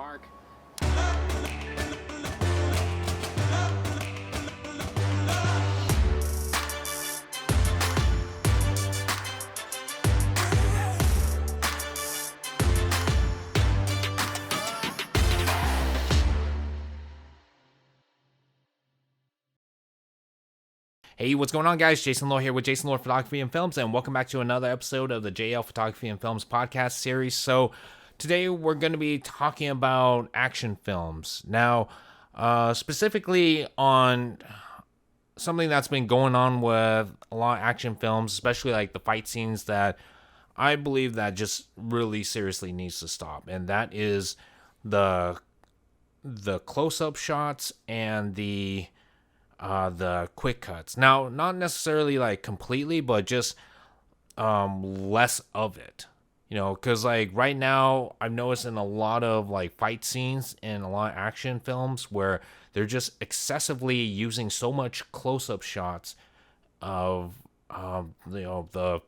dark. Hey, what's going on, guys? Jason Lowe here with Jason Lowe Photography and Films, and welcome back to another episode of the JL Photography and Films podcast series. So today we're going to be talking about action films. Now, specifically on something that's been going on with a lot of action films, especially like the fight scenes that I believe that just really seriously needs to stop, and that is the close-up shots and the quick cuts. Now, not necessarily like completely, but just less of it. You know, because like right now, I've noticed in a lot of like fight scenes in a lot of action films where they're just excessively using so much close-up shots of the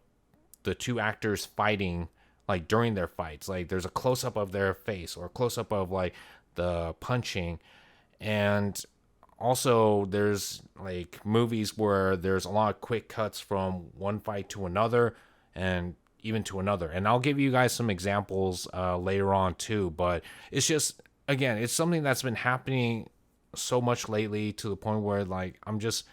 two actors fighting, like during their fights. Like there's a close-up of their face or a close-up of like the punching, and also there's like movies where there's a lot of quick cuts from one fight to another and even to another, and I'll give you guys some examples later on too. But it's just, again, it's something that's been happening so much lately to the point where like I'm just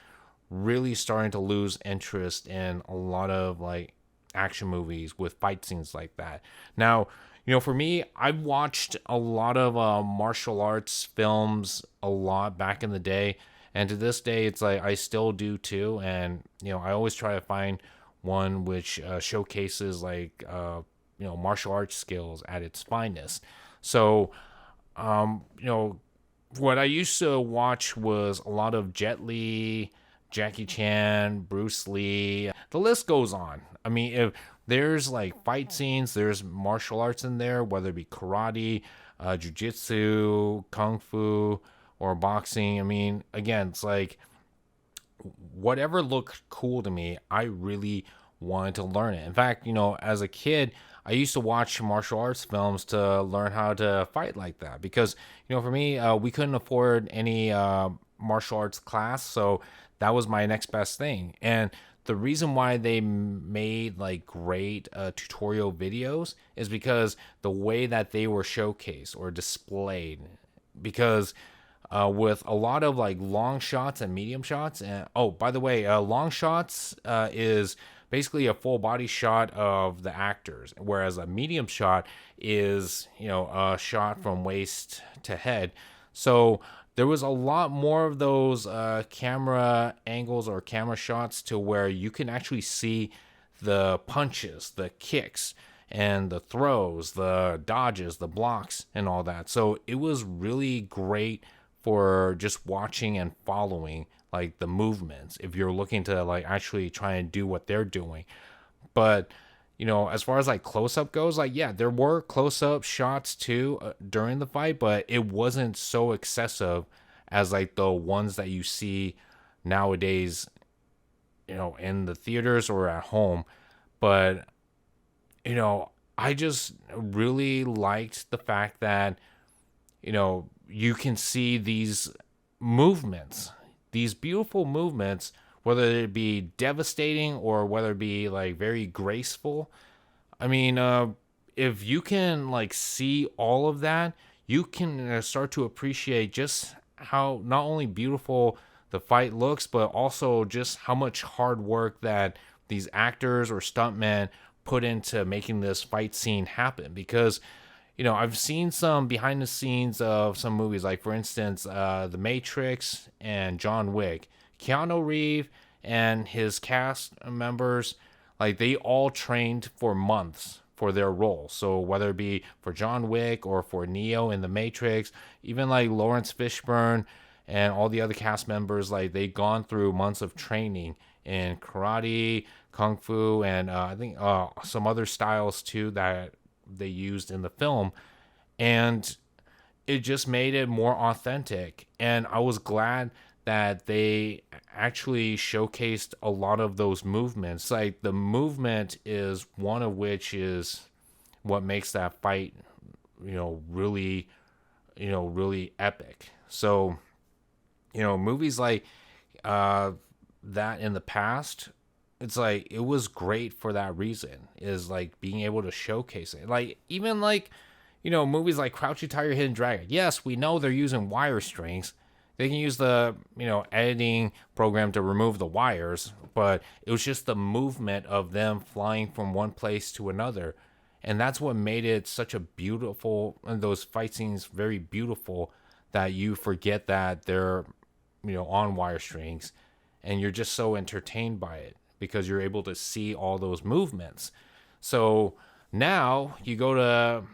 really starting to lose interest in a lot of like action movies with fight scenes like that. Now, you know, for me, I've watched a lot of martial arts films a lot back in the day, and to this day, it's like I still do too. And you know, I always try to find one which showcases like martial arts skills at its finest. So, you know, what I used to watch was a lot of Jet Li, Jackie Chan, Bruce Lee. The list goes on. I mean, if there's like fight scenes, there's martial arts in there, whether it be karate, jiu-jitsu, kung fu, or boxing. I mean, again, it's like whatever looked cool to me, I really wanted to learn it. In fact, you know, as a kid, I used to watch martial arts films to learn how to fight like that because, you know, for me, we couldn't afford any martial arts class, so that was my next best thing. And the reason why they made like great tutorial videos is because the way that they were showcased or displayed. Because with a lot of like long shots and medium shots, and oh, by the way, long shots is basically a full body shot of the actors, whereas a medium shot is, you know, a shot from waist to head. So there was a lot more of those camera angles or camera shots to where you can actually see the punches, the kicks, and the throws, the dodges, the blocks, and all that. So it was really great for just watching and following like the movements if you're looking to like actually try and do what they're doing. But you know, as far as like close-up goes, like, yeah, there were close-up shots too during the fight, but it wasn't so excessive as like the ones that you see nowadays, you know, in the theaters or at home. But, you know, I just really liked the fact that, you know, you can see these movements, these beautiful movements, whether it be devastating or whether it be like very graceful. I mean, if you can like see all of that, you can start to appreciate just how not only beautiful the fight looks, but also just how much hard work that these actors or stuntmen put into making this fight scene happen. Because, you know, I've seen some behind the scenes of some movies, like for instance, The Matrix and John Wick. Keanu Reeves and his cast members, like they all trained for months for their role. So whether it be for John Wick or for Neo in The Matrix, even like Lawrence Fishburne and all the other cast members, like they've gone through months of training in karate, kung fu, and I think some other styles too that they used in the film. And it just made it more authentic. And I was glad that they actually showcased a lot of those movements. Like the movement is one of which is what makes that fight, you know, really really epic. So, movies like that in the past, it's like it was great for that reason, is like being able to showcase it. Like even like movies like Crouching Tiger, Hidden Dragon. Yes, we know they're using wire strings. They can use the editing program to remove the wires, but it was just the movement of them flying from one place to another, and that's what made it such a beautiful, and those fight scenes very beautiful, that you forget that they're on wire strings, and you're just so entertained by it because you're able to see all those movements. So now you go to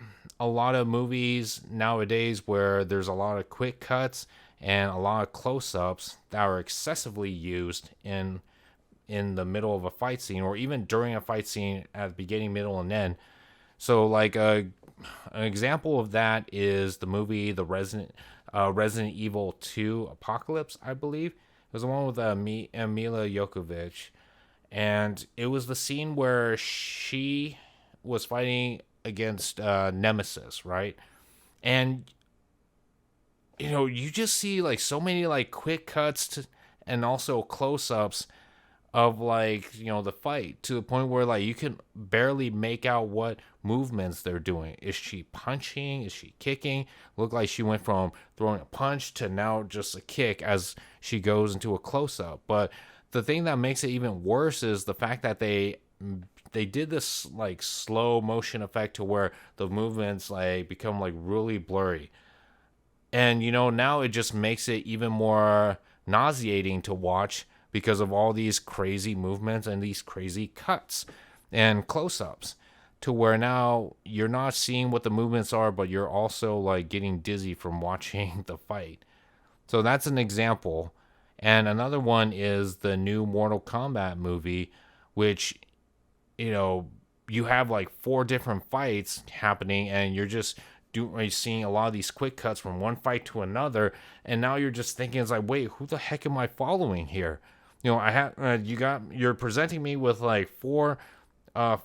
a lot of movies nowadays where there's a lot of quick cuts and a lot of close-ups that are excessively used in the middle of a fight scene, or even during a fight scene at the beginning, middle, and end. So like an example of that is the movie Resident Evil 2 Apocalypse, I believe. It was the one with Mila Jovovich, and it was the scene where she was fighting against Nemesis, right? And you just see like so many like quick cuts and also close-ups of like the fight, to the point where like you can barely make out what movements they're doing. Is she punching? Is she kicking? Looked like she went from throwing a punch to now just a kick as she goes into a close-up. But the thing that makes it even worse is the fact that they did this like slow motion effect to where the movements like become like really blurry. And now it just makes it even more nauseating to watch because of all these crazy movements and these crazy cuts and close-ups, to where now you're not seeing what the movements are, but you're also like getting dizzy from watching the fight. So that's an example. And another one is the new Mortal Kombat movie, which you have like 4 different fights happening, and you're just seeing a lot of these quick cuts from one fight to another, and now you're just thinking, it's like, wait, who the heck am I following here? I have you're presenting me with like 4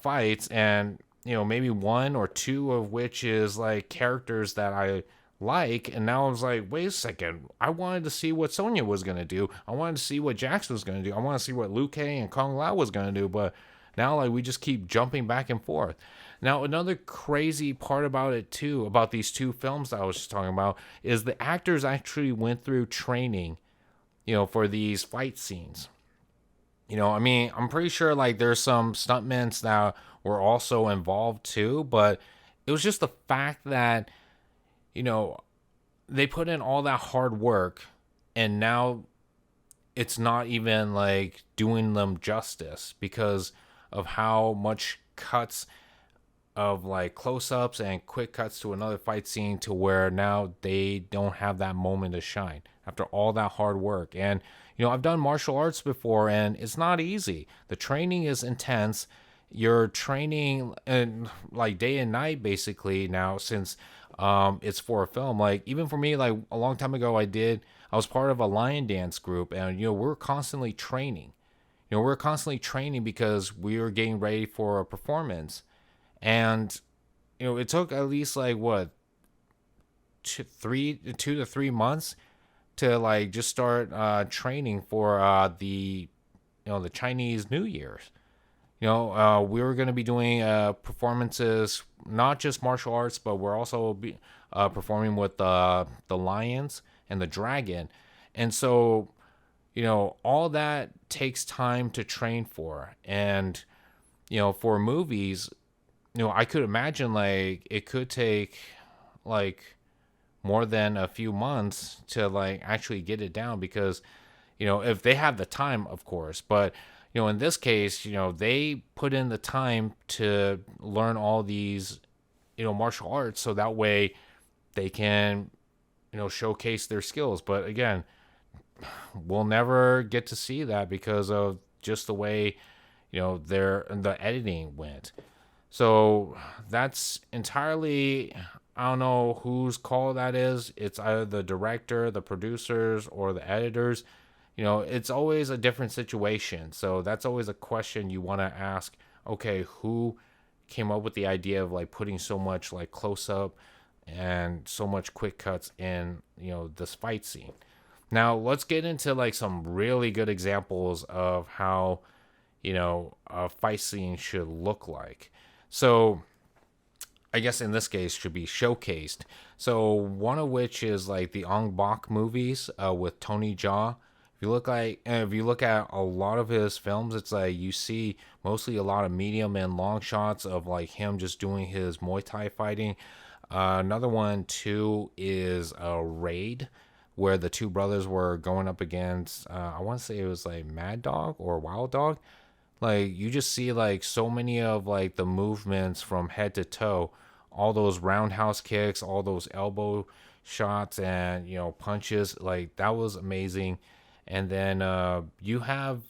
fights, and maybe 1 or 2 of which is like characters that I like, and now I was like, wait a second, I wanted to see what Sonya was gonna do. I wanted to see what Jax was gonna do. I want to see what Liu Kang and Kung Lao was gonna do, but now like we just keep jumping back and forth. Now another crazy part about it too, about these 2 films that I was just talking about, is the actors actually went through training for these fight scenes. I'm pretty sure like there's some stuntmen that were also involved too, but it was just the fact that, they put in all that hard work, and now it's not even like doing them justice because of how much cuts of like close-ups and quick cuts to another fight scene, to where now they don't have that moment to shine after all that hard work. And I've done martial arts before, and it's not easy. The training is intense. You're training and like day and night basically now, since it's for a film. Like even for me, like a long time ago, I was part of a lion dance group, and we're constantly training. We're constantly training because we were getting ready for a performance. And it took at least like what 2 to 3 months to like just start training for the the Chinese New Year's. We were going to be doing performances, not just martial arts, but we're also performing with the lions and the dragon. And so all that takes time to train for. And for movies, I could imagine like it could take like more than a few months to like actually get it down, because if they have the time, of course. But in this case, they put in the time to learn all these martial arts, so that way they can showcase their skills. But again, we'll never get to see that because of just the way the editing went. So that's entirely, I don't know whose call that is. It's either the director, the producers, or the editors. It's always a different situation. So that's always a question you want to ask. Okay, who came up with the idea of like putting so much like close up and so much quick cuts in, this fight scene. Now let's get into like some really good examples of how, a fight scene should look like. So I guess in this case should be showcased. So one of which is like the Ong Bak movies with Tony Jaa. If you look at a lot of his films, it's like you see mostly a lot of medium and long shots of like him just doing his Muay Thai fighting. Another one too is a Raid, where the two brothers were going up against. I want to say it was like Mad Dog or Wild Dog. Like you just see like so many of like the movements from head to toe, all those roundhouse kicks, all those elbow shots and punches. Like that was amazing. And then you have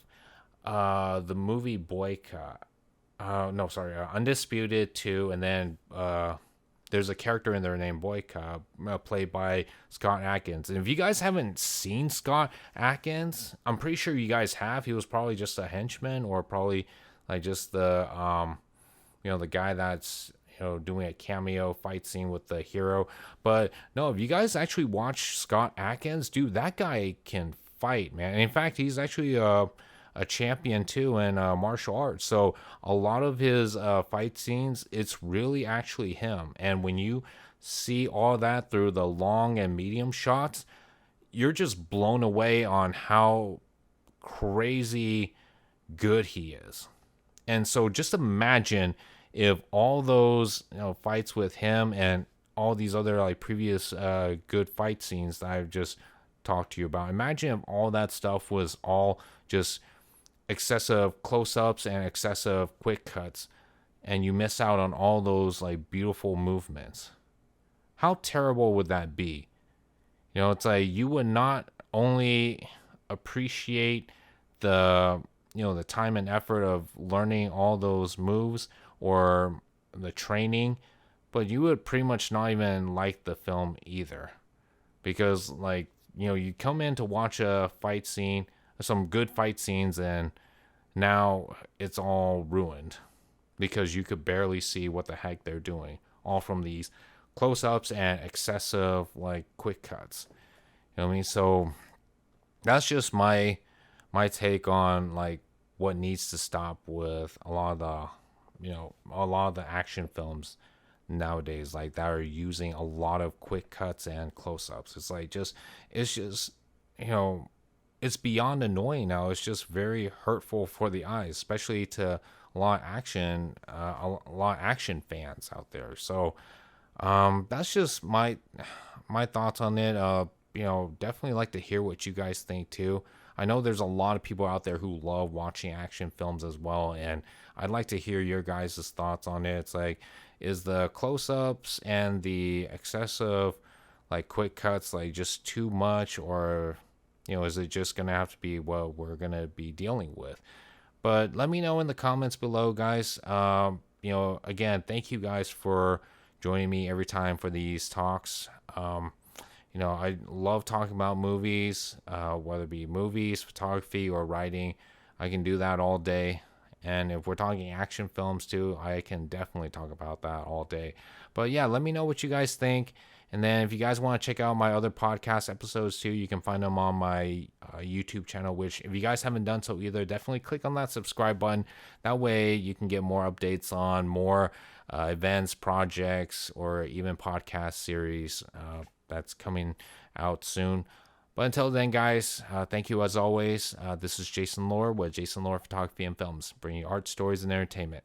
the movie Boycott. No, sorry, Undisputed too. And then there's a character in there named Boyka, played by Scott Adkins. And if you guys haven't seen Scott Adkins, I'm pretty sure you guys have. He was probably just a henchman, or probably like just the guy that's doing a cameo fight scene with the hero. But no, if you guys actually watch Scott Adkins, dude, that guy can fight, man. And in fact, he's actually a champion too in martial arts. So a lot of his fight scenes, it's really actually him. And when you see all that through the long and medium shots, you're just blown away on how crazy good he is. And so just imagine if all those fights with him and all these other like previous good fight scenes that I've just talked to you about. Imagine if all that stuff was all just excessive close-ups and excessive quick cuts, and you miss out on all those like beautiful movements. How terrible would that be? It's like you would not only appreciate the time and effort of learning all those moves or the training, but you would pretty much not even like the film either, because like you come in to watch a fight scene, some good fight scenes, and now it's all ruined because you could barely see what the heck they're doing, all from these close-ups and excessive like quick cuts. You know what I mean? So that's just my take on like what needs to stop with a lot of the action films nowadays, like that are using a lot of quick cuts and close-ups. It's just it's beyond annoying now. It's just very hurtful for the eyes, especially to a lot of action fans out there. So that's just my thoughts on it. Definitely like to hear what you guys think too. I know there's a lot of people out there who love watching action films as well, and I'd like to hear your guys' thoughts on it. It's like, is the close-ups and the excessive like quick cuts like just too much, or is it just gonna have to be what we're gonna be dealing with? But let me know in the comments below, guys. Again, thank you guys for joining me every time for these talks. I love talking about movies, whether it be movies, photography, or writing. I can do that all day. And if we're talking action films too, I can definitely talk about that all day. But yeah, let me know what you guys think. And then if you guys want to check out my other podcast episodes too, you can find them on my YouTube channel, which if you guys haven't done so either, definitely click on that subscribe button. That way you can get more updates on more events, projects, or even podcast series that's coming out soon. But until then, guys, thank you as always. This is Jason Lore with Jason Lore Photography and Films, bringing you art, stories, and entertainment.